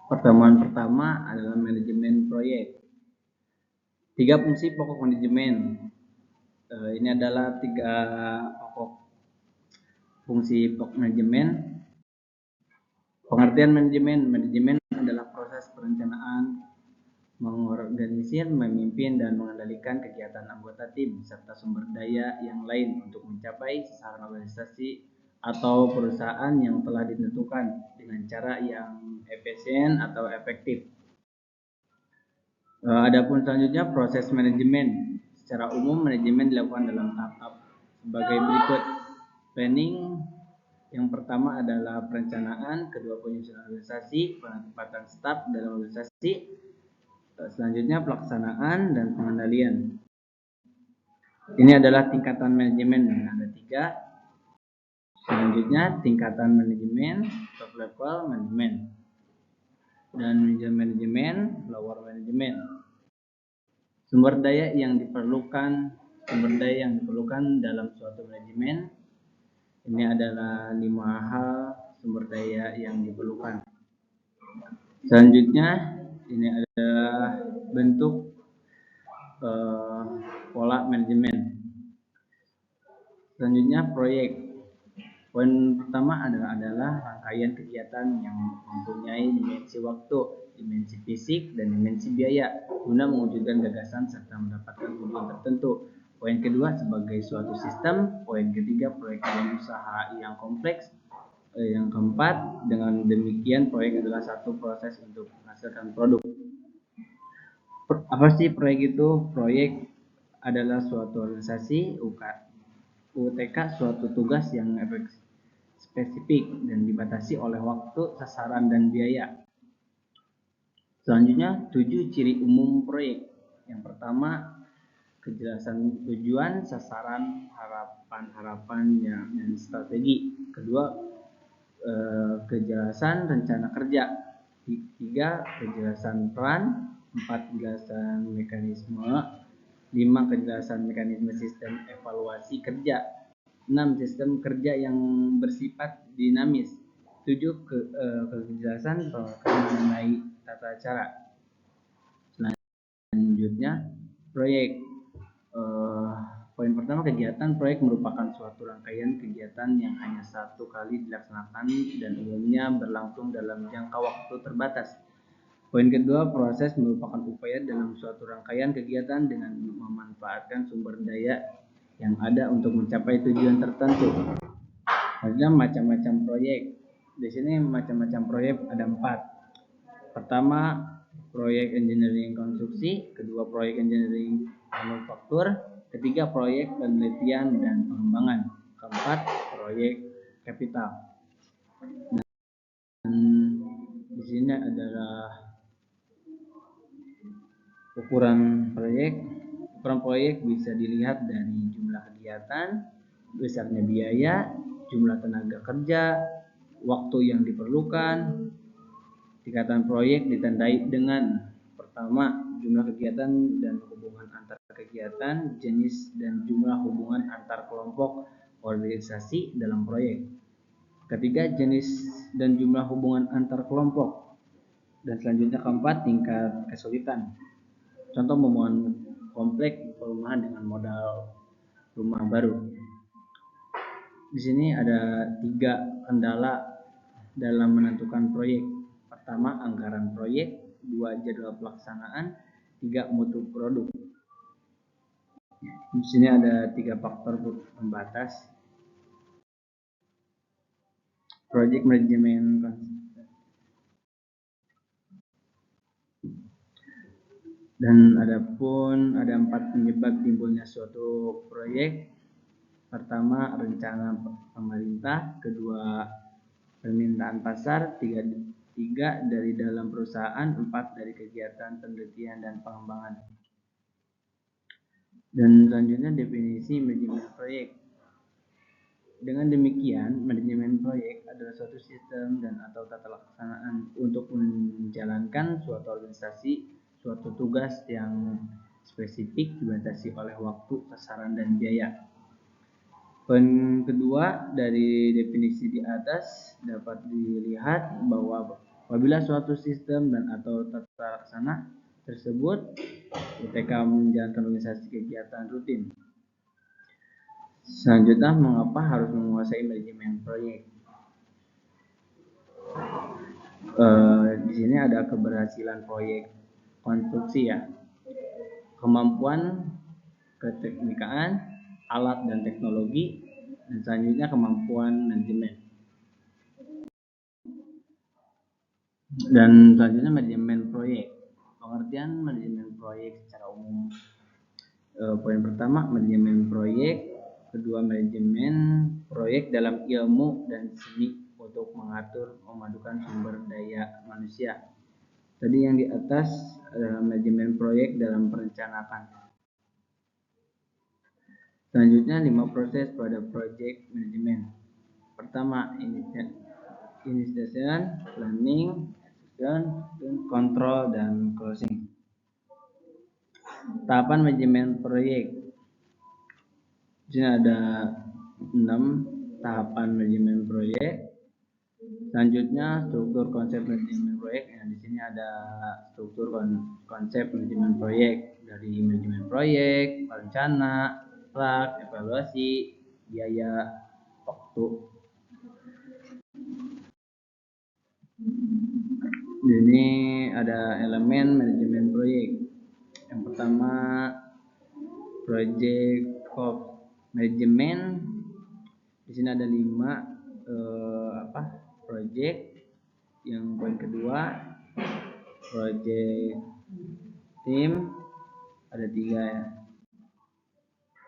Pertemuan pertama adalah manajemen proyek. 3 fungsi pokok manajemen. Ini adalah 3 pokok fungsi pokok manajemen. Pengertian manajemen. Manajemen adalah proses perencanaan, mengorganisir, memimpin, dan mengendalikan kegiatan anggota tim serta sumber daya yang lain untuk mencapai sasaran organisasi atau perusahaan yang telah ditentukan dengan cara yang efisien atau efektif. Adapun selanjutnya proses manajemen. Secara umum manajemen dilakukan dalam tahap sebagai berikut. Planning yang pertama adalah perencanaan, kedua penyusunan organisasi, penempatan staf dalam organisasi, selanjutnya pelaksanaan dan pengendalian. Ini adalah tingkatan manajemen, ada 3. Selanjutnya tingkatan manajemen, top level manajemen, dan manajemen, lower manajemen. Sumber daya yang diperlukan dalam suatu manajemen. Ini adalah 5 hal sumber daya yang diperlukan. Selanjutnya ini adalah bentuk pola manajemen. Selanjutnya proyek. Poin pertama adalah rangkaian kegiatan yang mempunyai dimensi waktu, dimensi fisik, dan dimensi biaya guna mewujudkan gagasan serta mendapatkan tujuan tertentu. Poin kedua sebagai suatu sistem. Poin ketiga proyek dalam usaha yang kompleks. Yang keempat, dengan demikian proyek adalah satu proses untuk menghasilkan produk. Apa sih proyek itu? Proyek adalah suatu organisasi UTK, suatu tugas yang spesifik dan dibatasi oleh waktu, sasaran, dan biaya. Selanjutnya, 7 ciri umum proyek. Yang pertama, kejelasan tujuan, sasaran, harapan, dan strategi. Kedua, kejelasan rencana kerja. 3, kejelasan peran. 4, kejelasan mekanisme. 5, kejelasan mekanisme sistem evaluasi kerja. 6, sistem kerja yang bersifat dinamis. 7, kejelasan mengenai tata cara. Selanjutnya, proyek. Poin pertama, kegiatan proyek merupakan suatu rangkaian kegiatan yang hanya satu kali dilaksanakan dan umumnya berlangsung dalam jangka waktu terbatas. Poin kedua, proses merupakan upaya dalam suatu rangkaian kegiatan dengan memanfaatkan sumber daya yang ada untuk mencapai tujuan tertentu. Ada macam-macam proyek. Di sini macam-macam proyek ada 4. Pertama, proyek engineering konstruksi. Kedua, proyek engineering manufaktur. Ketiga, proyek penelitian dan pengembangan. Keempat, proyek kapital. Dan di sini adalah ukuran proyek. Ukuran proyek bisa dilihat dari jumlah kegiatan, besarnya biaya, jumlah tenaga kerja, waktu yang diperlukan. Tingkatan proyek ditandai dengan pertama, jumlah kegiatan dan hubungan antar kegiatan, jenis dan jumlah hubungan antar kelompok organisasi dalam proyek. Ketiga, jenis dan jumlah hubungan antar kelompok. Dan selanjutnya keempat, tingkat kesulitan. Contoh pembangunan kompleks perumahan dengan modal rumah baru. Di sini ada 3 kendala dalam menentukan proyek. Pertama, anggaran proyek. 2, jadwal pelaksanaan. 3, mutu produk. Di sini ada 3 faktor pembatas. Project management. Dan ada 4 penyebab timbulnya suatu proyek. Pertama, rencana pemerintah. Kedua, permintaan pasar. 3 dari dalam perusahaan. 4 dari kegiatan penelitian dan pengembangan. Dan selanjutnya definisi manajemen proyek. Dengan demikian, manajemen proyek adalah suatu sistem dan atau tata laksanaan untuk menjalankan suatu organisasi, suatu tugas yang spesifik dibatasi oleh waktu, sasaran, dan biaya. Poin kedua dari definisi di atas dapat dilihat bahwa Apabila suatu sistem dan atau tata laksana tersebut ITK menjalankan organisasi kegiatan rutin. Selanjutnya, mengapa harus menguasai manajemen proyek? Di sini ada keberhasilan proyek konstruksi ya, kemampuan keteknikaan, alat dan teknologi, dan selanjutnya kemampuan manajemen. Dan selanjutnya manajemen proyek. Pengertian manajemen proyek secara umum. Poin pertama, manajemen proyek. Kedua, manajemen proyek dalam ilmu dan seni untuk mengatur, memadukan sumber daya manusia. Tadi yang di atas adalah manajemen proyek dalam perencanaan. Selanjutnya 5 proses pada project management. Pertama, initiation, planning, execution, control, dan closing. Tahapan manajemen proyek. Di sini ada 6 tahapan manajemen proyek. Selanjutnya struktur konsep manajemen proyek. Di sini ada struktur konsep manajemen proyek dari manajemen proyek, rencana, plak, evaluasi, biaya, waktu. Ini ada elemen manajemen proyek. Yang pertama, project scope management. Di sini ada 5 project. Yang poin kedua, project team ada 3 ya.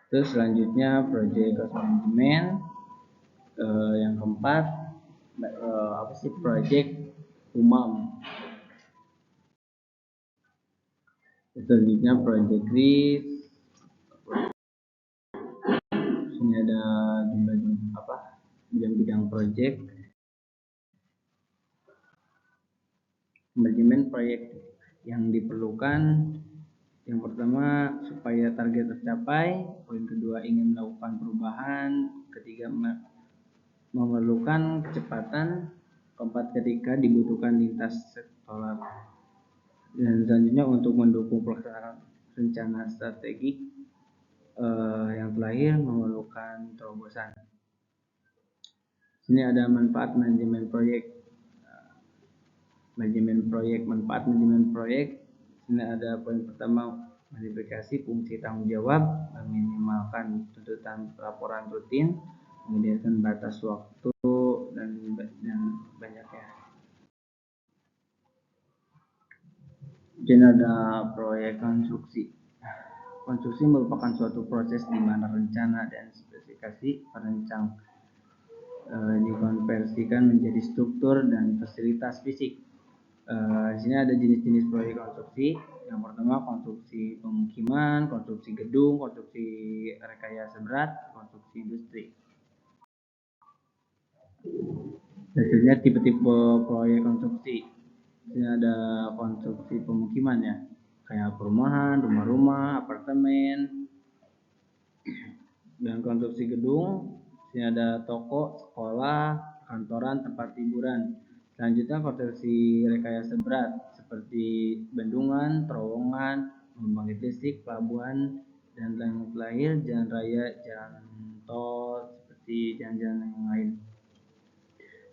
Terus selanjutnya project cost management. Yang keempat, project umum. Selanjutnya project risk. Sini ada bidang project. Manajemen proyek yang diperlukan, yang pertama supaya target tercapai, poin kedua ingin melakukan perubahan, ketiga memerlukan kecepatan, keempat ketika dibutuhkan lintas sektoral, dan selanjutnya untuk mendukung pelaksanaan rencana strategik, yang terakhir memerlukan terobosan. Sini ada manfaat manajemen proyek. Manfaat manajemen proyek. Sini ada poin pertama, modifikasi fungsi tanggung jawab, meminimalkan tuntutan laporan rutin, menyediakan batas waktu, dan banyaknya. Sini ada proyek konstruksi. Konstruksi merupakan suatu proses di mana rencana dan spesifikasi perancang dikonversikan menjadi struktur dan fasilitas fisik. Di sini ada jenis-jenis proyek konstruksi. Yang pertama, konstruksi pemukiman, konstruksi gedung, konstruksi rekayasa berat, konstruksi industri. Biasanya tipe-tipe proyek konstruksi. Di sini ada konstruksi pemukiman ya, kayak perumahan, rumah-rumah, apartemen. Dan konstruksi gedung, di sini ada toko, sekolah, kantoran, tempat hiburan. Selanjutnya konstruksi rekayasa berat seperti bendungan, terowongan, pembangkit listrik, pelabuhan, dan yang terakhir jalan raya, jalan tol, seperti jalan-jalan yang lain.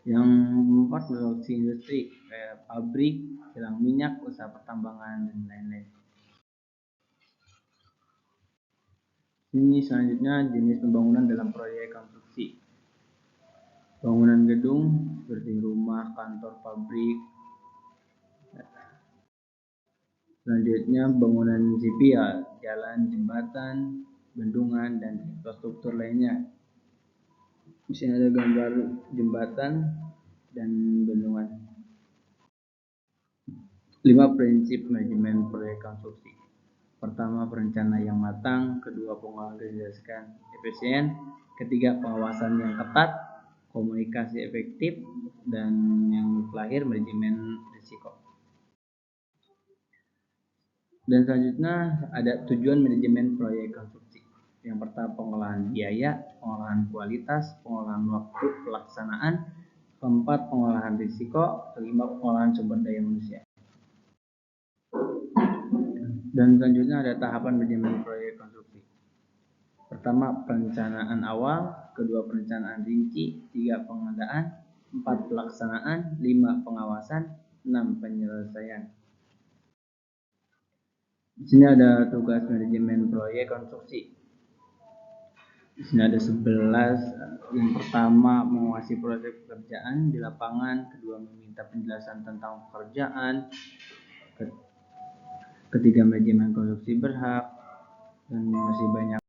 Yang keempat, produksi industri kayak pabrik, kilang minyak, usaha pertambangan, dan lain-lain. Ini selanjutnya jenis pembangunan dalam proyek konstruksi. Bangunan gedung seperti rumah, kantor, pabrik. Selanjutnya bangunan sipil, jalan, jembatan, bendungan, dan infrastruktur lainnya. Di sini ada gambar jembatan dan bendungan. 5 prinsip manajemen proyek konstruksi. Pertama, perencanaan yang matang. Kedua, pengorganisasian efisien. Ketiga, pengawasan yang ketat. Komunikasi efektif, dan yang terakhir manajemen risiko. Dan selanjutnya ada tujuan manajemen proyek konstruksi. Yang pertama, pengolahan biaya, pengolahan kualitas, pengolahan waktu pelaksanaan, keempat, pengolahan risiko, kelima, pengolahan sumber daya manusia. Dan selanjutnya ada tahapan manajemen proyek konstruksi. Pertama, perencanaan awal, kedua, perencanaan rinci, tiga, pengadaan, empat, pelaksanaan, lima, pengawasan, enam, penyelesaian. Di sini ada tugas manajemen proyek konstruksi. Di sini ada 11. Yang pertama, menguasai proses pekerjaan di lapangan, kedua, meminta penjelasan tentang pekerjaan, ketiga, manajemen konstruksi berhak, dan masih banyak.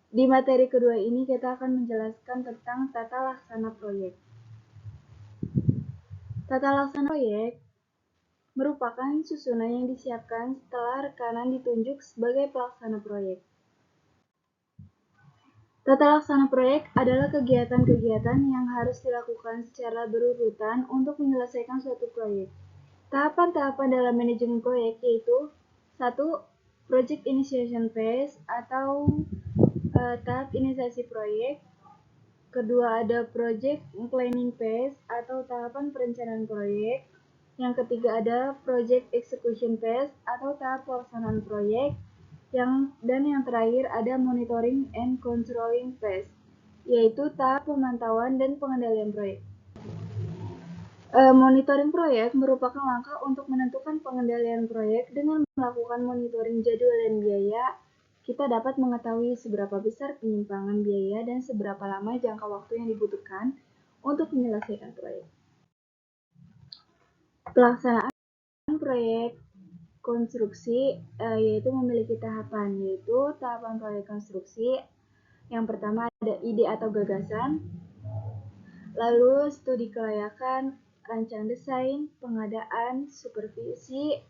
Di materi kedua ini kita akan menjelaskan tentang tata laksana proyek. Tata laksana proyek merupakan susunan yang disiapkan setelah rekanan ditunjuk sebagai pelaksana proyek. Tata laksana proyek adalah kegiatan-kegiatan yang harus dilakukan secara berurutan untuk menyelesaikan suatu proyek. Tahapan-tahapan dalam manajemen proyek yaitu 1. Project Initiation Phase atau tahap inisiasi proyek. Kedua ada Project Planning Phase atau tahapan perencanaan proyek. Yang ketiga ada Project Execution Phase atau tahap pelaksanaan proyek. Dan yang terakhir ada Monitoring and Controlling Phase, yaitu tahap pemantauan dan pengendalian proyek. Monitoring proyek merupakan langkah untuk menentukan pengendalian proyek. Dengan melakukan monitoring jadwal dan biaya, kita dapat mengetahui seberapa besar penyimpangan biaya dan seberapa lama jangka waktu yang dibutuhkan untuk menyelesaikan proyek. Pelaksanaan proyek konstruksi yaitu memiliki tahapan, yaitu tahapan proyek konstruksi. Yang pertama ada ide atau gagasan, lalu studi kelayakan, rancang desain, pengadaan, supervisi,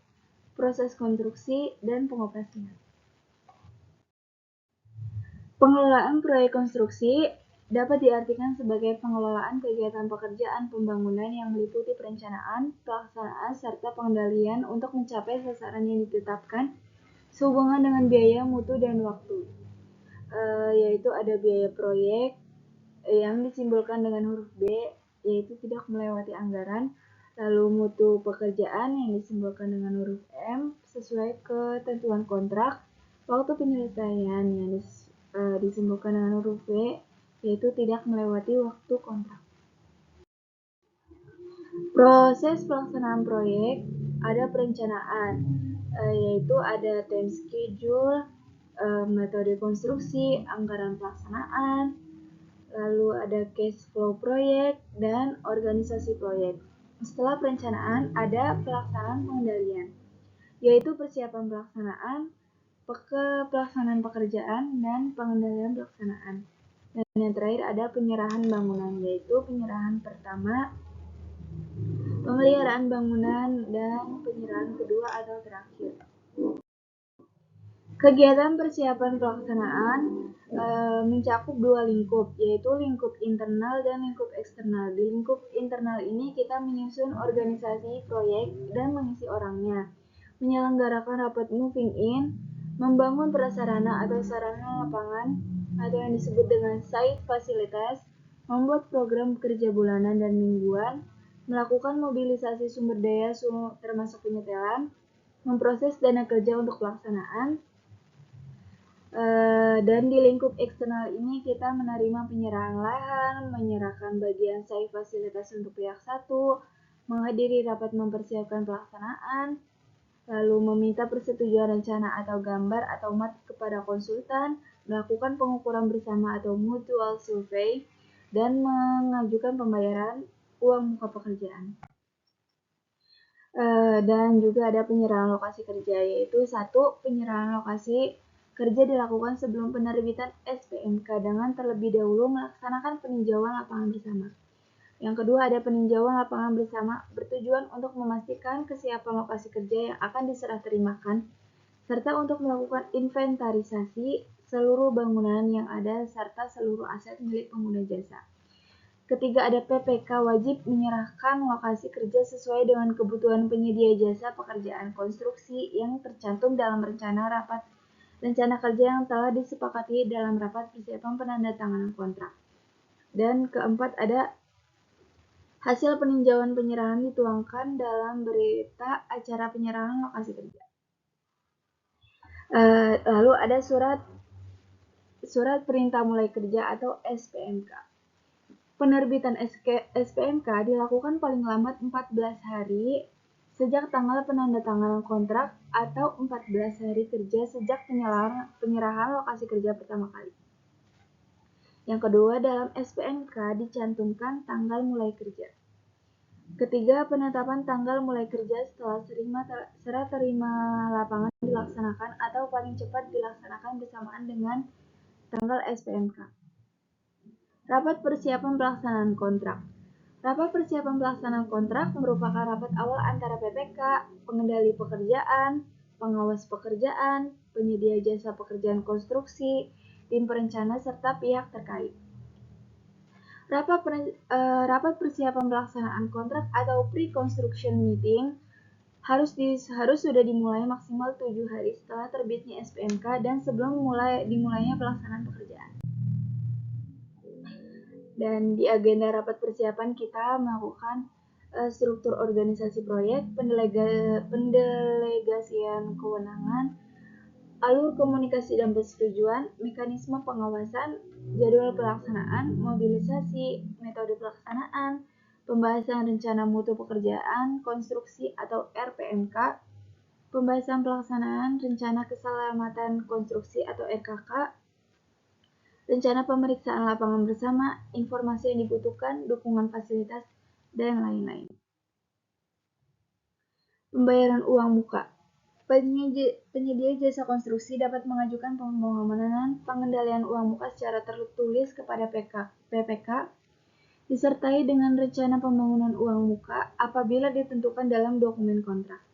proses konstruksi, dan pengoperasian. Pengelolaan proyek konstruksi dapat diartikan sebagai pengelolaan kegiatan pekerjaan pembangunan yang meliputi perencanaan, pelaksanaan, serta pengendalian untuk mencapai sasaran yang ditetapkan sehubungan dengan biaya, mutu, dan waktu. Yaitu ada biaya proyek yang disimbolkan dengan huruf B, yaitu tidak melewati anggaran, lalu mutu pekerjaan yang disimbolkan dengan huruf M sesuai ketentuan kontrak, waktu penyelesaian yang disimbolkan dengan huruf V, yaitu tidak melewati waktu kontrak. Proses pelaksanaan proyek ada perencanaan, yaitu ada time schedule, metode konstruksi, anggaran pelaksanaan, lalu ada cash flow proyek, dan organisasi proyek. Setelah perencanaan, ada pelaksanaan pengendalian, yaitu persiapan pelaksanaan pekerjaan, dan pengendalian pelaksanaan. Dan yang terakhir ada penyerahan bangunan, yaitu penyerahan pertama, pemeliharaan bangunan, dan penyerahan kedua atau terakhir. Kegiatan persiapan pelaksanaan mencakup dua lingkup, yaitu lingkup internal dan lingkup eksternal. Di lingkup internal ini kita menyusun organisasi proyek dan mengisi orangnya, menyelenggarakan rapat moving in, membangun prasarana atau sarana lapangan atau yang disebut dengan site fasilitas, membuat program kerja bulanan dan mingguan, melakukan mobilisasi sumber daya termasuk penyetelan, memproses dana kerja untuk pelaksanaan. Dan di lingkup eksternal ini kita menerima penyerahan lahan, menyerahkan bagian site fasilitas untuk pihak satu, menghadiri rapat mempersiapkan pelaksanaan, lalu meminta persetujuan rencana atau gambar atau mat kepada konsultan, melakukan pengukuran bersama atau mutual survey, dan mengajukan pembayaran uang muka pekerjaan. Dan juga ada penyerahan lokasi kerja, yaitu 1. Penyerahan lokasi kerja dilakukan sebelum penerbitan SPMK dengan terlebih dahulu melaksanakan peninjauan lapangan bersama. Yang kedua ada peninjauan lapangan bersama bertujuan untuk memastikan kesiapan lokasi kerja yang akan diserah terimakan, serta untuk melakukan inventarisasi seluruh bangunan yang ada serta seluruh aset milik pengguna jasa. Ketiga ada PPK, wajib menyerahkan lokasi kerja sesuai dengan kebutuhan penyedia jasa pekerjaan konstruksi yang tercantum dalam rencana kerja yang telah disepakati dalam rapat persiapan penandatanganan kontrak. Dan keempat ada Hasil peninjauan penyerahan dituangkan dalam berita acara penyerahan lokasi kerja. Lalu ada surat perintah mulai kerja atau SPMK. Penerbitan SPMK dilakukan paling lambat 14 hari sejak tanggal penandatanganan kontrak atau 14 hari kerja sejak penyerahan lokasi kerja pertama kali. Yang kedua, dalam SPMK dicantumkan tanggal mulai kerja. Ketiga, penetapan tanggal mulai kerja setelah serah terima lapangan dilaksanakan atau paling cepat dilaksanakan bersamaan dengan tanggal SPMK. Rapat persiapan pelaksanaan kontrak. Rapat persiapan pelaksanaan kontrak merupakan rapat awal antara PPK, pengendali pekerjaan, pengawas pekerjaan, penyedia jasa pekerjaan konstruksi, tim perencana, serta pihak terkait. Rapat persiapan pelaksanaan kontrak atau pre-construction meeting harus sudah dimulai maksimal 7 hari setelah terbitnya SPMK dan sebelum dimulainya pelaksanaan pekerjaan. Dan di agenda rapat persiapan kita melakukan struktur organisasi proyek, pendelegasian kewenangan, alur komunikasi dan persetujuan, mekanisme pengawasan, jadwal pelaksanaan, mobilisasi, metode pelaksanaan, pembahasan rencana mutu pekerjaan, konstruksi atau RPMK, pembahasan pelaksanaan rencana keselamatan konstruksi atau RKK, rencana pemeriksaan lapangan bersama, informasi yang dibutuhkan, dukungan fasilitas, dan lain-lain. Pembayaran uang muka. Penyedia jasa konstruksi dapat mengajukan permohonan pengendalian uang muka secara tertulis kepada PPK disertai dengan rencana pembangunan uang muka apabila ditentukan dalam dokumen kontrak.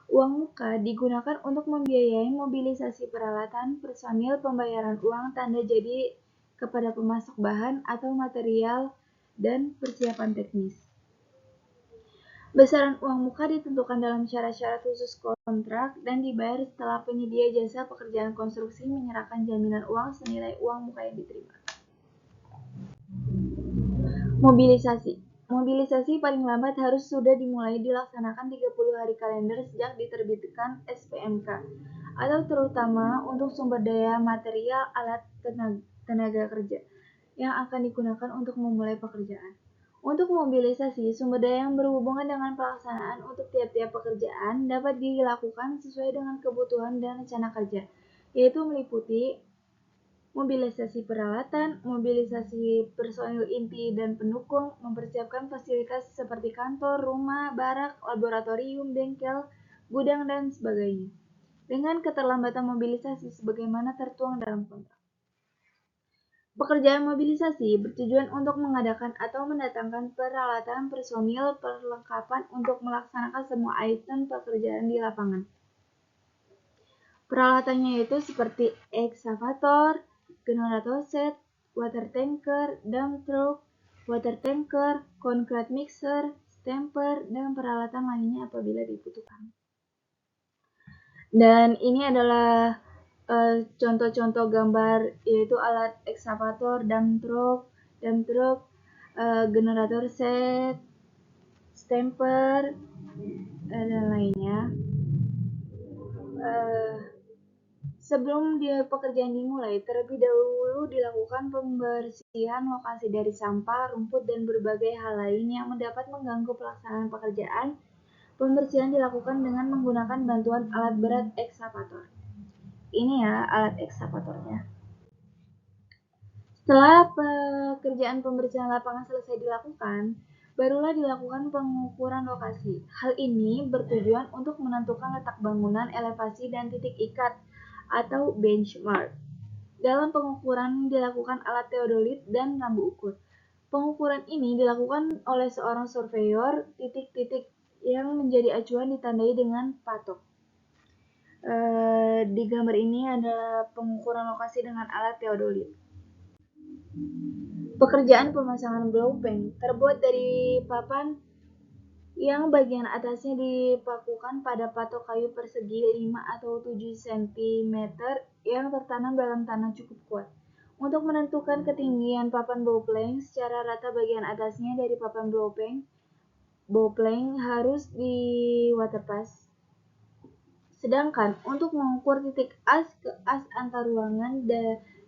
Uang muka digunakan untuk membiayai mobilisasi peralatan, personil, pembayaran uang tanda jadi kepada pemasok bahan atau material, dan persiapan teknis. Besaran uang muka ditentukan dalam syarat-syarat khusus kontrak dan dibayar setelah penyedia jasa pekerjaan konstruksi menyerahkan jaminan uang senilai uang muka yang diterima. Mobilisasi paling lambat harus sudah dimulai dilaksanakan 30 hari kalender sejak diterbitkan SPMK, atau terutama untuk sumber daya material alat tenaga kerja yang akan digunakan untuk memulai pekerjaan. Untuk mobilisasi sumber daya yang berhubungan dengan pelaksanaan untuk tiap-tiap pekerjaan dapat dilakukan sesuai dengan kebutuhan dan rencana kerja, yaitu meliputi mobilisasi peralatan, mobilisasi personil inti dan pendukung, mempersiapkan fasilitas seperti kantor, rumah, barak, laboratorium, bengkel, gudang, dan sebagainya, dengan keterlambatan mobilisasi sebagaimana tertuang dalam kontrak. Pekerjaan mobilisasi bertujuan untuk mengadakan atau mendatangkan peralatan, personil, perlengkapan untuk melaksanakan semua item pekerjaan di lapangan. Peralatannya yaitu seperti ekskavator, generator set, water tanker, dump truck, water tanker, concrete mixer, stamper, dan peralatan lainnya apabila dibutuhkan. Dan ini adalah contoh-contoh gambar, yaitu alat ekskavator, dump truck, generator set, stamper, dan lainnya. Sebelum pekerjaan dimulai, terlebih dahulu dilakukan pembersihan lokasi dari sampah, rumput, dan berbagai hal lain yang dapat mengganggu pelaksanaan pekerjaan. Pembersihan dilakukan dengan menggunakan bantuan alat berat ekskavator. Ini ya alat ekskavatornya. Setelah pekerjaan pembersihan lapangan selesai dilakukan, barulah dilakukan pengukuran lokasi. Hal ini bertujuan untuk menentukan letak bangunan, elevasi, dan titik ikat atau benchmark. Dalam pengukuran dilakukan alat teodolit dan rambu ukur. Pengukuran ini dilakukan oleh seorang surveyor. Titik-titik yang menjadi acuan ditandai dengan patok. Di gambar ini adalah pengukuran lokasi dengan alat teodolit. Pekerjaan pemasangan blow paint terbuat dari papan yang bagian atasnya dipakukan pada patok kayu persegi 5 atau 7 cm yang tertanam dalam tanah cukup kuat. Untuk menentukan ketinggian papan bowplank secara rata bagian atasnya dari papan bowplank harus di waterpass. Sedangkan untuk mengukur titik as ke as antar ruangan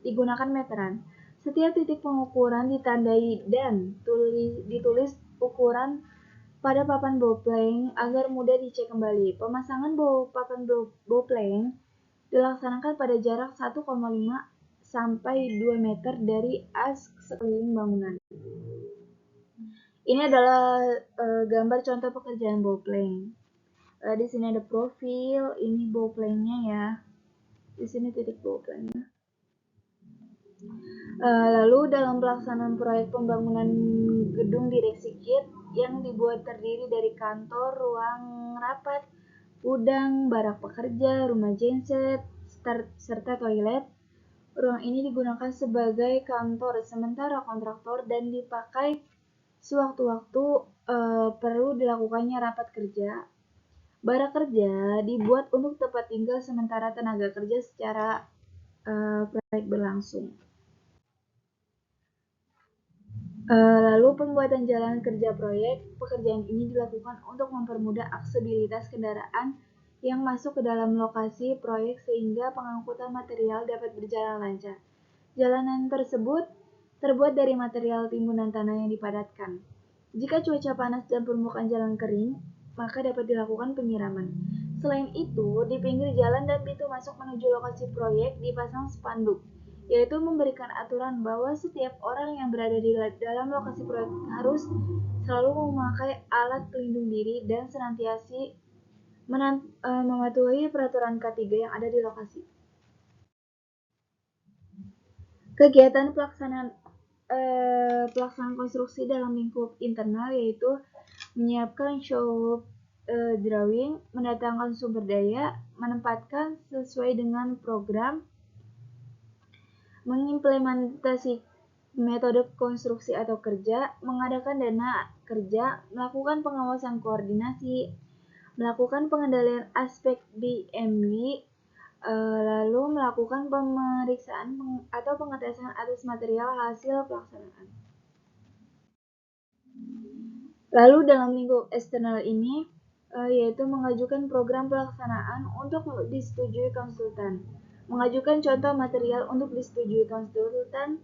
digunakan meteran. Setiap titik pengukuran ditandai dan ditulis ukuran pada papan bowplank agar mudah dicek kembali. Pemasangan papan bowplank dilaksanakan pada jarak 1,5 sampai 2 meter dari as sekeliling bangunan. Ini adalah gambar contoh pekerjaan bowplank. Di sini ada profil, ini bowplanknya ya. Di sini titik bowplanknya. Lalu dalam pelaksanaan proyek pembangunan gedung direksi KIT yang dibuat terdiri dari kantor, ruang rapat, gudang, barak pekerja, rumah genset, serta toilet. Ruang ini digunakan sebagai kantor sementara kontraktor dan dipakai sewaktu-waktu perlu dilakukannya rapat kerja. Barak kerja dibuat untuk tempat tinggal sementara tenaga kerja secara proyek berlangsung. Lalu pembuatan jalan kerja proyek, pekerjaan ini dilakukan untuk mempermudah aksesibilitas kendaraan yang masuk ke dalam lokasi proyek sehingga pengangkutan material dapat berjalan lancar. Jalanan tersebut terbuat dari material timbunan tanah yang dipadatkan. Jika cuaca panas dan permukaan jalan kering, maka dapat dilakukan penyiraman. Selain itu, di pinggir jalan dan pintu masuk menuju lokasi proyek dipasang spanduk, yaitu memberikan aturan bahwa setiap orang yang berada di dalam lokasi proyek harus selalu memakai alat pelindung diri dan senantiasa mematuhi peraturan K3 yang ada di lokasi. Kegiatan pelaksanaan konstruksi dalam lingkup internal yaitu menyiapkan show drawing, mendatangkan sumber daya, menempatkan sesuai dengan program, mengimplementasi metode konstruksi atau kerja, mengadakan dana kerja, melakukan pengawasan koordinasi, melakukan pengendalian aspek BMW, lalu melakukan pemeriksaan atau pengetesan atas material hasil pelaksanaan. Lalu dalam lingkup eksternal ini yaitu mengajukan program pelaksanaan untuk disetujui konsultan, mengajukan contoh material untuk disetujui konsultan,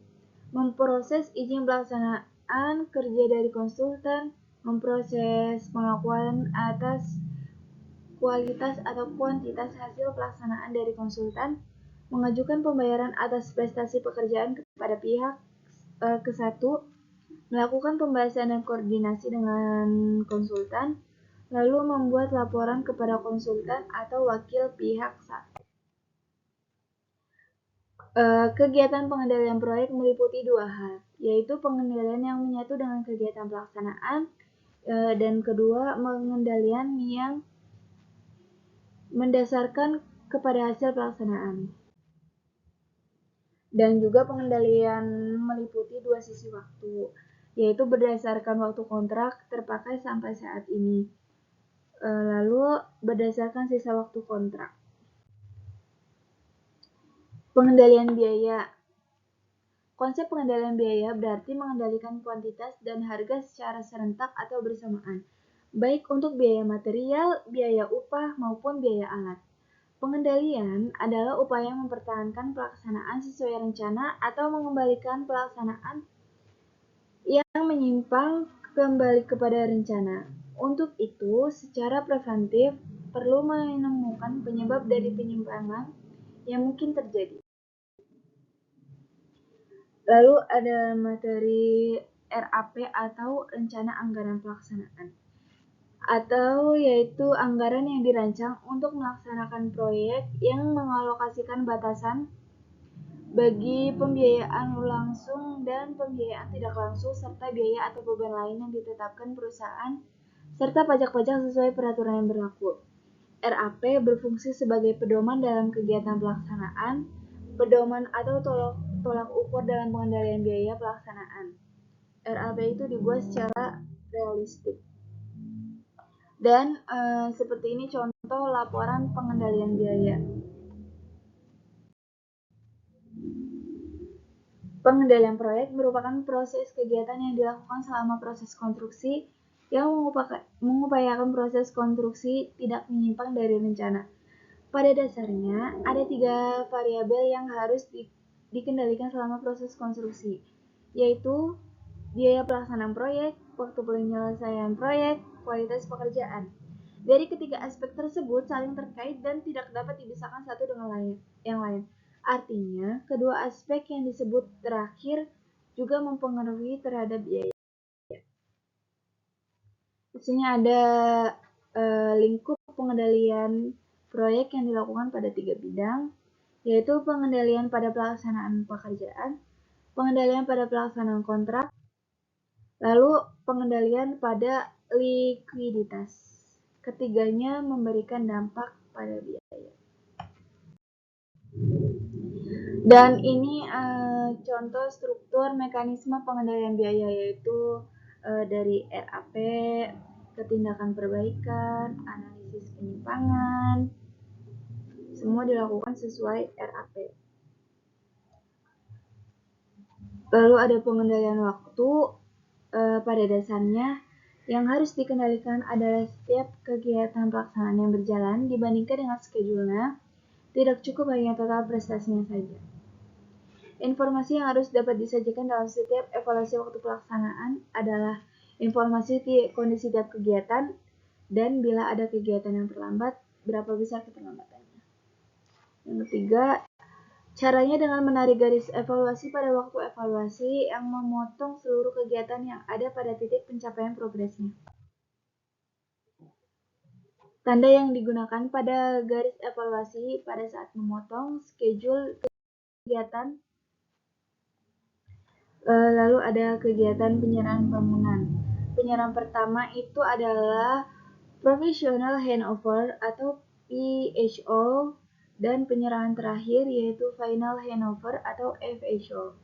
memproses izin pelaksanaan kerja dari konsultan, memproses pengakuan atas kualitas atau kuantitas hasil pelaksanaan dari konsultan, mengajukan pembayaran atas prestasi pekerjaan kepada pihak ke-1, melakukan pembahasan dan koordinasi dengan konsultan, lalu membuat laporan kepada konsultan atau wakil pihak 1. Kegiatan pengendalian proyek meliputi 2 hal, yaitu pengendalian yang menyatu dengan kegiatan pelaksanaan, dan kedua, pengendalian yang mendasarkan kepada hasil pelaksanaan. Dan juga pengendalian meliputi 2 sisi waktu, yaitu berdasarkan waktu kontrak terpakai sampai saat ini, lalu berdasarkan sisa waktu kontrak. Pengendalian biaya. Konsep pengendalian biaya berarti mengendalikan kuantitas dan harga secara serentak atau bersamaan, baik untuk biaya material, biaya upah, maupun biaya alat. Pengendalian adalah upaya mempertahankan pelaksanaan sesuai rencana atau mengembalikan pelaksanaan yang menyimpang kembali kepada rencana. Untuk itu, secara preventif perlu menemukan penyebab dari penyimpangan yang mungkin terjadi. Lalu ada materi RAP atau Rencana Anggaran Pelaksanaan, atau yaitu anggaran yang dirancang untuk melaksanakan proyek yang mengalokasikan batasan bagi pembiayaan langsung dan pembiayaan tidak langsung serta biaya atau beban lain yang ditetapkan perusahaan serta pajak-pajak sesuai peraturan yang berlaku. RAP berfungsi sebagai pedoman dalam kegiatan pelaksanaan, pedoman atau tolak ukur dalam pengendalian biaya pelaksanaan. RAP itu dibuat secara realistik. Dan seperti ini contoh laporan pengendalian biaya. Pengendalian proyek merupakan proses kegiatan yang dilakukan selama proses konstruksi yang mengupayakan proses konstruksi tidak menyimpang dari rencana. Pada dasarnya, ada 3 variabel yang harus dikendalikan selama proses konstruksi, yaitu biaya pelaksanaan proyek, waktu penyelesaian proyek, kualitas pekerjaan. Dari ketiga aspek tersebut saling terkait dan tidak dapat dipisahkan satu dengan yang lain. Artinya, kedua aspek yang disebut terakhir juga mempengaruhi terhadap biaya. Di sini ada lingkup pengendalian proyek yang dilakukan pada 3 bidang, yaitu pengendalian pada pelaksanaan pekerjaan, pengendalian pada pelaksanaan kontrak, lalu pengendalian pada likuiditas. Ketiganya memberikan dampak pada biaya. Dan ini contoh struktur mekanisme pengendalian biaya, yaitu dari RAP, ketindakan perbaikan, analisis penyimpangan, semua dilakukan sesuai RAP. Lalu ada pengendalian waktu. Pada dasarnya, yang harus dikendalikan adalah setiap kegiatan pelaksanaan yang berjalan dibandingkan dengan schedule-nya, tidak cukup hanya total prestasinya saja. Informasi yang harus dapat disajikan dalam setiap evaluasi waktu pelaksanaan adalah informasi kondisi tiap kegiatan dan bila ada kegiatan yang terlambat, berapa besar keterlambatannya. Yang ketiga, caranya dengan menarik garis evaluasi pada waktu evaluasi yang memotong seluruh kegiatan yang ada pada titik pencapaian progresnya. Tanda yang digunakan pada garis evaluasi pada saat memotong schedule kegiatan. Lalu ada kegiatan penyerahan bangunan. Penyerahan pertama itu adalah Professional Handover atau PHO, dan penyerahan terakhir yaitu Final Handover atau FHO.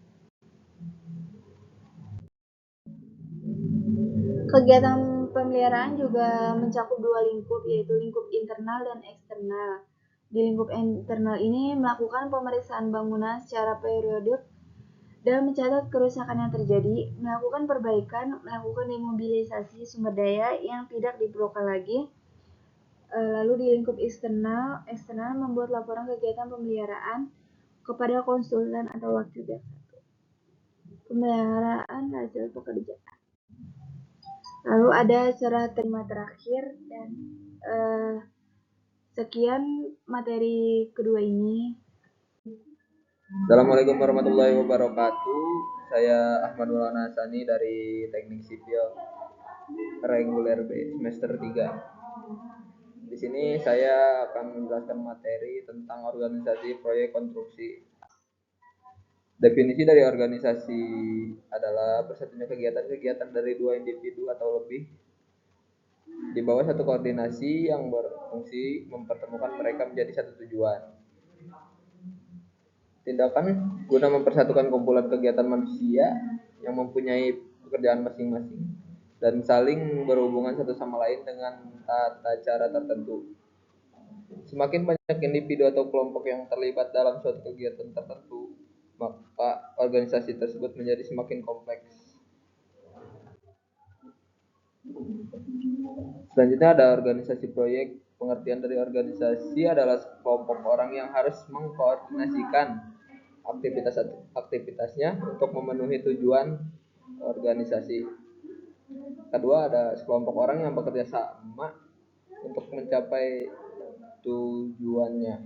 Kegiatan pemeliharaan juga mencakup 2 lingkup, yaitu lingkup internal dan eksternal. Di lingkup internal ini melakukan pemeriksaan bangunan secara periodik dan mencatat kerusakan yang terjadi, melakukan perbaikan, melakukan demobilisasi sumber daya yang tidak diperlukan lagi. Lalu di lingkup eksternal membuat laporan kegiatan pemeliharaan kepada konsultan atau wakil pihak 1. Pemeliharaan hasil pekerjaan. Lalu ada serah terima terakhir, dan sekian materi kedua ini. Assalamualaikum warahmatullahi wabarakatuh. Saya Ahmad Maulana Hasani dari Teknik Sipil Reguler B semester 3. Di sini saya akan menjelaskan materi tentang organisasi proyek konstruksi. Definisi dari organisasi adalah bersatunya kegiatan-kegiatan dari 2 individu atau lebih di bawah satu koordinasi yang berfungsi mempertemukan mereka menjadi satu tujuan. Tindakan guna mempersatukan kumpulan kegiatan manusia yang mempunyai pekerjaan masing-masing dan saling berhubungan satu sama lain dengan tata cara tertentu. Semakin banyak individu atau kelompok yang terlibat dalam suatu kegiatan tertentu, maka organisasi tersebut menjadi semakin kompleks. Selanjutnya ada organisasi proyek. Pengertian dari organisasi adalah kelompok orang yang harus mengkoordinasikan aktivitasnya untuk memenuhi tujuan organisasi. Kedua, ada sekelompok orang yang bekerja sama untuk mencapai tujuannya.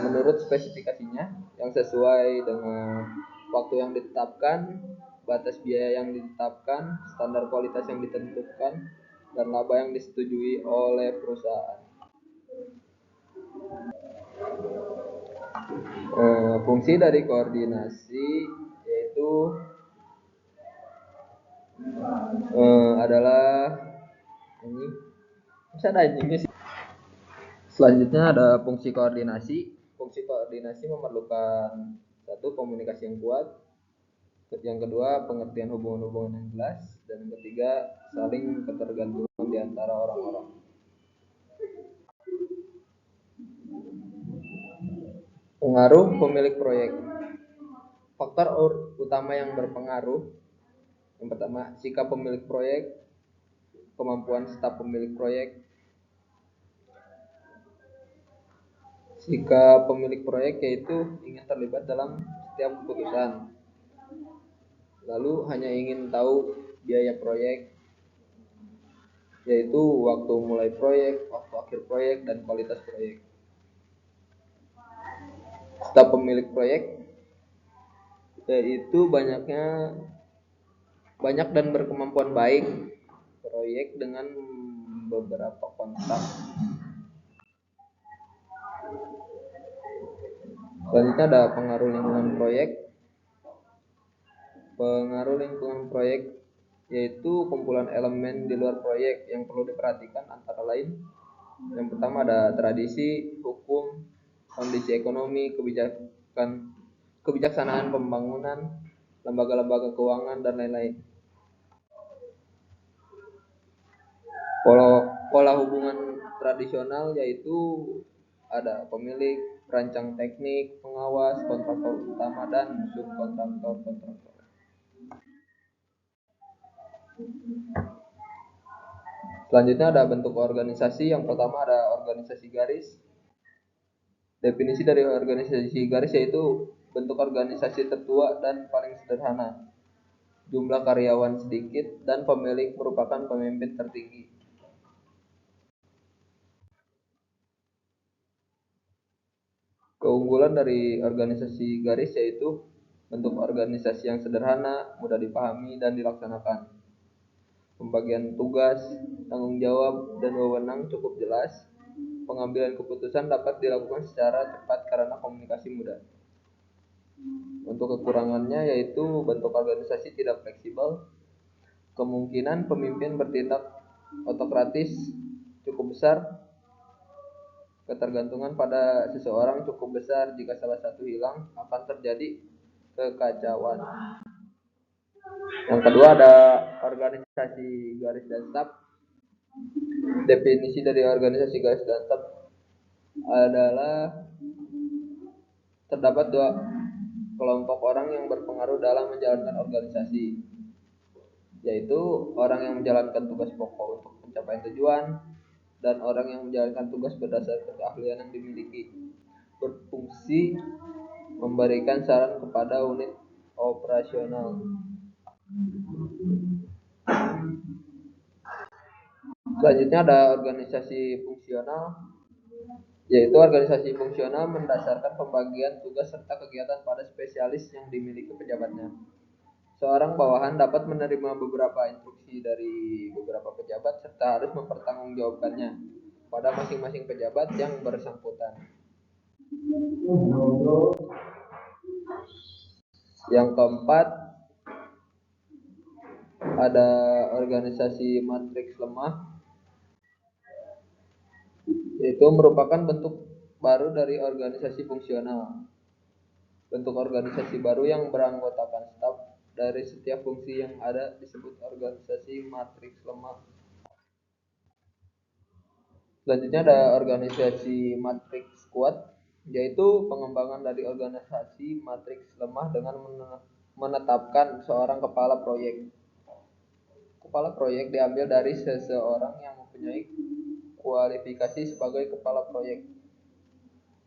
Menurut spesifikasinya yang sesuai dengan waktu yang ditetapkan, batas biaya yang ditetapkan, standar kualitas yang ditentukan, dan laba yang disetujui oleh perusahaan. Fungsi dari koordinasi yaitu adalah ini bisa ada anjingnya sih. Selanjutnya ada fungsi koordinasi. Fungsi koordinasi memerlukan satu, komunikasi yang kuat, yang kedua pengertian hubungan-hubungan yang jelas, dan yang ketiga saling ketergantungan di antara orang-orang. Pengaruh pemilik proyek. Faktor utama yang berpengaruh, yang pertama, sikap pemilik proyek, kemampuan staf pemilik proyek. Sikap pemilik proyek yaitu ingin terlibat dalam setiap keputusan, lalu hanya ingin tahu biaya proyek, yaitu waktu mulai proyek, waktu akhir proyek, dan kualitas proyek. Staf pemilik proyek yaitu banyak dan berkemampuan baik proyek dengan beberapa kontak. Selanjutnya ada pengaruh lingkungan proyek. Pengaruh lingkungan proyek yaitu kumpulan elemen di luar proyek yang perlu diperhatikan, antara lain yang pertama ada tradisi, hukum, kondisi ekonomi, kebijaksanaan pembangunan, lembaga-lembaga keuangan, dan lain-lain. Pola hubungan tradisional yaitu ada pemilik, perancang teknik, pengawas, kontraktor utama, dan subkontraktor. Selanjutnya ada bentuk organisasi. Yang pertama ada organisasi garis. Definisi dari organisasi garis yaitu bentuk organisasi tertua dan paling sederhana, jumlah karyawan sedikit, dan pemilik merupakan pemimpin tertinggi. Keunggulan dari organisasi garis yaitu bentuk organisasi yang sederhana, mudah dipahami dan dilaksanakan. Pembagian tugas, tanggung jawab, dan wewenang cukup jelas. Pengambilan keputusan dapat dilakukan secara cepat karena komunikasi mudah. Untuk kekurangannya yaitu bentuk organisasi tidak fleksibel, kemungkinan pemimpin bertindak otokratis cukup besar, ketergantungan pada seseorang cukup besar. Jika salah satu hilang akan terjadi kekacauan. Yang kedua ada organisasi garis dan staf. Definisi dari organisasi garis dan staf adalah terdapat dua kelompok orang yang berpengaruh dalam menjalankan organisasi, yaitu orang yang menjalankan tugas pokok untuk pencapaian tujuan dan orang yang menjalankan tugas berdasarkan keahlian yang dimiliki, berfungsi memberikan saran kepada unit operasional. Selanjutnya ada organisasi fungsional, yaitu organisasi fungsional mendasarkan pembagian tugas serta kegiatan pada spesialis yang dimiliki pejabatnya. Seorang bawahan dapat menerima beberapa instruksi dari beberapa pejabat serta harus mempertanggungjawabkannya pada masing-masing pejabat yang bersangkutan. Yang keempat ada organisasi matriks lemah, yaitu merupakan bentuk baru dari organisasi fungsional. Bentuk organisasi baru yang beranggotakan staf dari setiap fungsi yang ada disebut organisasi matriks lemah. Selanjutnya ada organisasi matriks kuat, yaitu pengembangan dari organisasi matriks lemah dengan menetapkan seorang kepala proyek. Kepala proyek diambil dari seseorang yang mempunyai kualifikasi sebagai kepala proyek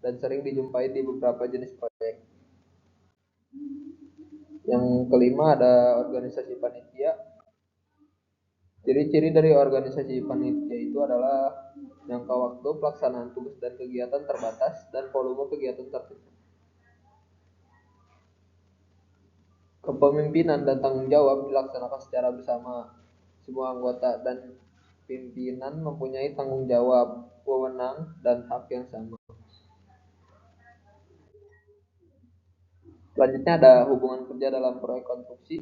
dan sering dijumpai di beberapa jenis proyek. Yang kelima ada organisasi panitia. Ciri-ciri dari organisasi panitia itu adalah jangka waktu pelaksanaan tugas dan kegiatan terbatas dan volume kegiatan tertutup. Kepemimpinan dan tanggung jawab dilaksanakan secara bersama semua anggota dan pimpinan mempunyai tanggung jawab, wewenang, dan hak yang sama. Selanjutnya ada hubungan kerja dalam proyek konstruksi.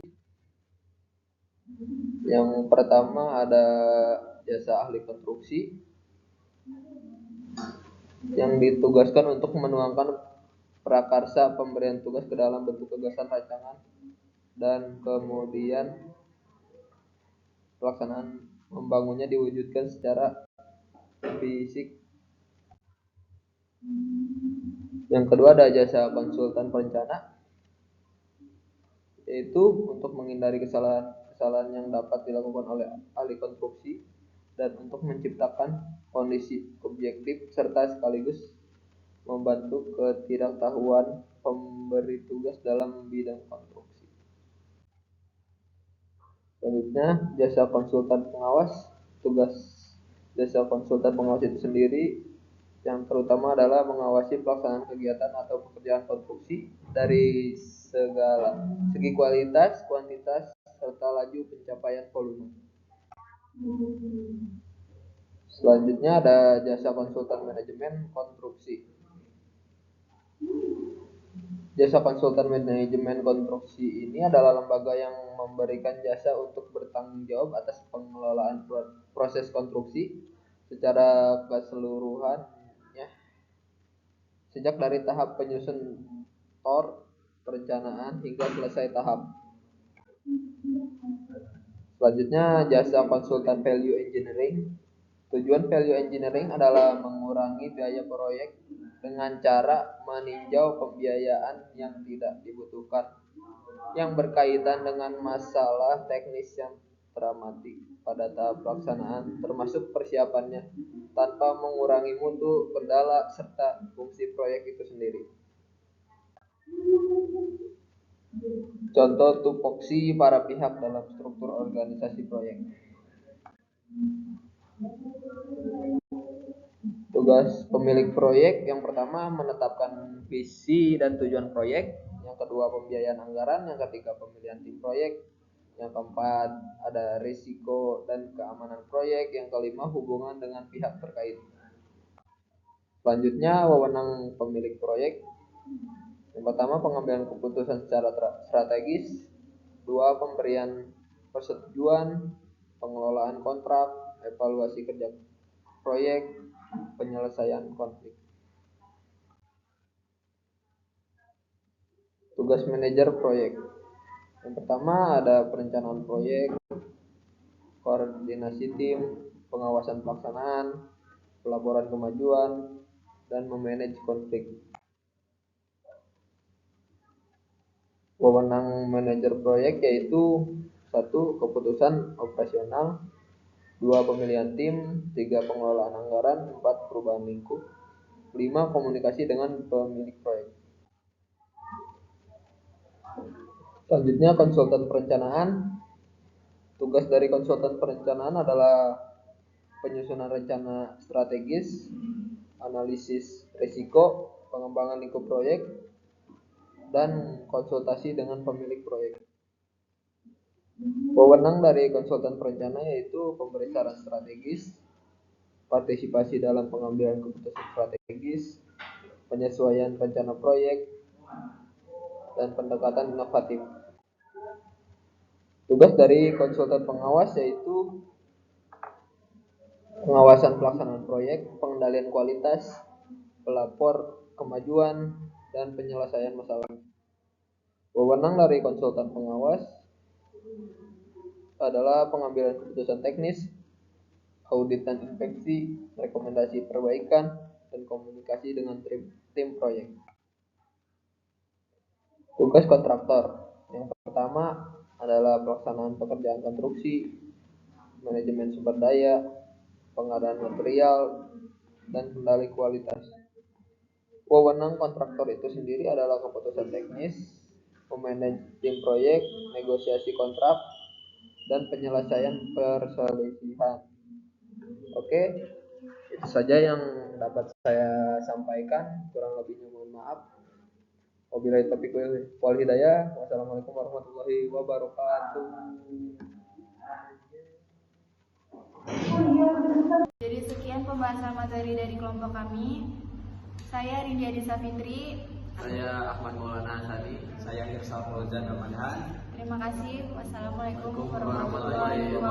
Yang pertama ada jasa ahli konstruksi yang ditugaskan untuk menuangkan prakarsa pemberian tugas ke dalam bentuk gagasan rancangan dan kemudian pelaksanaan membangunnya diwujudkan secara fisik. Yang kedua ada jasa konsultan perencana, yaitu untuk menghindari kesalahan yang dapat dilakukan oleh ahli konstruksi dan untuk menciptakan kondisi objektif serta sekaligus membantu ketidaktahuan pemberi tugas dalam bidang konstruksi. Selanjutnya, jasa konsultan pengawas. Tugas jasa konsultan pengawas itu sendiri yang terutama adalah mengawasi pelaksanaan kegiatan atau pekerjaan konstruksi dari segi kualitas, kuantitas, serta laju pencapaian volume. Selanjutnya ada jasa konsultan manajemen konstruksi. Jasa konsultan manajemen konstruksi ini adalah lembaga yang memberikan jasa untuk bertanggung jawab atas pengelolaan proses konstruksi secara keseluruhannya, sejak dari tahap penyusun tor, perencanaan hingga selesai tahap. Selanjutnya, jasa konsultan value engineering. Tujuan value engineering adalah mengurangi biaya proyek dengan cara meninjau pembiayaan yang tidak dibutuhkan yang berkaitan dengan masalah teknis yang teramati pada tahap pelaksanaan, termasuk persiapannya, tanpa mengurangi mutu, kendala, serta fungsi proyek itu sendiri. Contoh tupoksi para pihak dalam struktur organisasi proyek. Tugas pemilik proyek yang pertama menetapkan visi dan tujuan proyek, yang kedua pembiayaan anggaran, yang ketiga pemilihan tim proyek, yang keempat ada risiko dan keamanan proyek, yang kelima hubungan dengan pihak terkait. Selanjutnya wewenang pemilik proyek. Yang pertama pengambilan keputusan secara strategis, dua pemberian persetujuan, pengelolaan kontrak, evaluasi kerja proyek, penyelesaian konflik. Tugas manajer proyek. Yang pertama ada perencanaan proyek, koordinasi tim, pengawasan pelaksanaan, pelaporan kemajuan, dan memanage konflik. Wewenang manajer proyek yaitu 1. Keputusan operasional, 2. Pemilihan tim, 3. Pengelolaan anggaran, 4. Perubahan lingkup, 5. Komunikasi dengan pemilik proyek. Selanjutnya konsultan perencanaan. Tugas dari konsultan perencanaan adalah penyusunan rencana strategis, analisis risiko, pengembangan lingkup proyek, dan konsultasi dengan pemilik proyek. Wewenang dari konsultan perencana yaitu pemberi saran strategis, partisipasi dalam pengambilan keputusan strategis, penyesuaian rencana proyek, dan pendekatan inovatif. Tugas dari konsultan pengawas yaitu pengawasan pelaksanaan proyek, pengendalian kualitas, pelapor kemajuan, dan penyelesaian masalah. Wewenang dari konsultan pengawas adalah pengambilan keputusan teknis, audit dan inspeksi, rekomendasi perbaikan, dan komunikasi dengan tim proyek. Tugas kontraktor. Yang pertama adalah pelaksanaan pekerjaan konstruksi, manajemen sumber daya, pengadaan material, dan kendali kualitas. Wewenang kontraktor itu sendiri adalah keputusan teknis, memanage tim proyek, negosiasi kontrak, dan penyelesaian perselisihan. Oke, itu saja yang dapat saya sampaikan. Kurang lebihnya mohon maaf. Wabillahi taufiq wal hidayah. Wassalamualaikum warahmatullahi wabarakatuh. Jadi sekian pembahasan materi dari kelompok kami. Saya Rindy Adisa Fitri. Saya Ahmad Maulana Hasani. Saya Irsal Fauzan Ramadhan. Terima kasih. Wassalamualaikum warahmatullahi wabarakatuh.